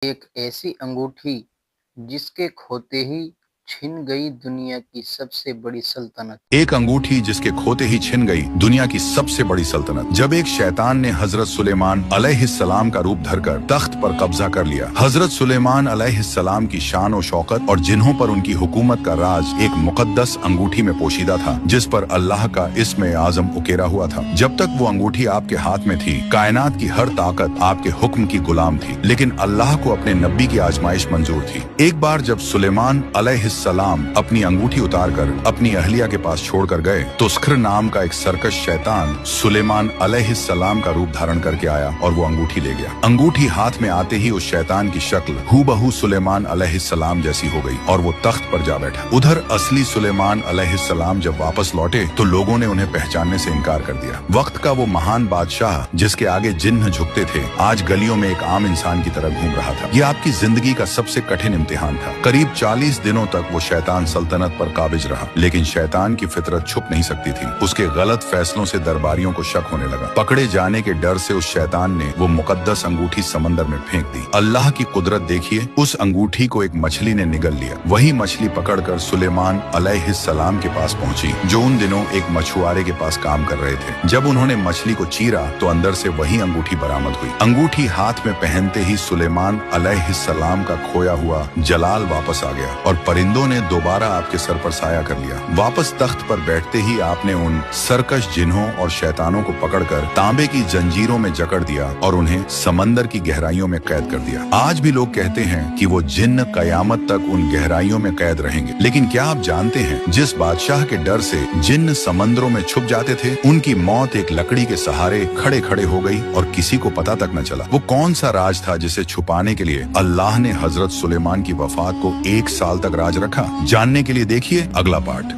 ایک ایسی انگوٹھی جس کے کھوتے ہی چھن گئی دنیا کی سب سے بڑی سلطنت۔ ایک انگوٹھی جس کے کھوتے ہی چھن گئی دنیا کی سب سے بڑی سلطنت۔ جب ایک شیطان نے حضرت سلیمان علیہ السلام کا روپ دھر کر تخت پر قبضہ کر لیا، حضرت سلیمان علیہ السلام کی شان و شوکت اور جنہوں پر ان کی حکومت کا راز ایک مقدس انگوٹھی میں پوشیدہ تھا جس پر اللہ کا اسم اعظم اکیرا ہوا تھا۔ جب تک وہ انگوٹھی آپ کے ہاتھ میں تھی، کائنات کی ہر طاقت آپ کے حکم کی غلام تھی، لیکن اللہ کو اپنے نبی کی آزمائش منظور تھی۔ ایک بار جب سلیمان علیہ السلام اپنی انگوٹھی اتار کر اپنی اہلیہ کے پاس چھوڑ کر گئے تو سکھر نام کا ایک سرکش شیطان سلیمان علیہ السلام کا روپ دھارن کر کے آیا اور وہ انگوٹھی لے گیا۔ انگوٹھی ہاتھ میں آتے ہی اس شیطان کی شکل ہو بہو سلیمان علیہ السلام جیسی ہو گئی اور وہ تخت پر جا بیٹھا۔ ادھر اصلی سلیمان علیہ السلام جب واپس لوٹے تو لوگوں نے انہیں پہچاننے سے انکار کر دیا۔ وقت کا وہ مہان بادشاہ جس کے آگے جن جھکتے تھے، آج گلیوں میں ایک عام انسان کی طرح گھوم رہا تھا۔ یہ آپ کی زندگی کا سب سے کٹھن امتحان تھا۔ قریب 40 دنوں تک وہ شیطان سلطنت پر قابض رہا، لیکن شیطان کی فطرت چھپ نہیں سکتی تھی۔ اس کے غلط فیصلوں سے درباریوں کو شک ہونے لگا۔ پکڑے جانے کے ڈر سے اس شیطان نے وہ مقدس انگوٹھی سمندر میں پھینک دی۔ اللہ کی قدرت دیکھیے، اس انگوٹھی کو ایک مچھلی نے نگل لیا۔ وہی مچھلی پکڑ کر سلیمان علیہ السلام کے پاس پہنچی جو ان دنوں ایک مچھوارے کے پاس کام کر رہے تھے۔ جب انہوں نے مچھلی کو چیرا تو اندر سے وہی انگوٹھی برآمد ہوئی۔ انگوٹھی ہاتھ میں پہنتے ہی سلیمان علیہ السلام کا کھویا ہوا جلال واپس آ گیا اور پرندوں نے دوبارہ آپ کے سر پر سایہ کر لیا۔ واپس تخت پر بیٹھتے ہی آپ نے ان سرکش جنوں اور شیطانوں کو پکڑ کر تانبے کی زنجیروں میں جکڑ دیا اور انہیں سمندر کی گہرائیوں میں قید کر دیا۔ آج بھی لوگ کہتے ہیں کہ وہ جن قیامت تک ان گہرائیوں میں قید رہیں گے، لیکن کیا آپ جانتے ہیں جس بادشاہ کے ڈر سے جن سمندروں میں چھپ جاتے تھے، ان کی موت ایک لکڑی کے سہارے کھڑے کھڑے ہو گئی اور کسی کو پتہ تک نہ چلا۔ وہ کون سا راز تھا جسے چھپانے کے لیے اللہ نے حضرت سلیمان کی وفات کو 1 سال تک راز رکھا؟ جاننے کے لیے دیکھیے اگلا پارٹ۔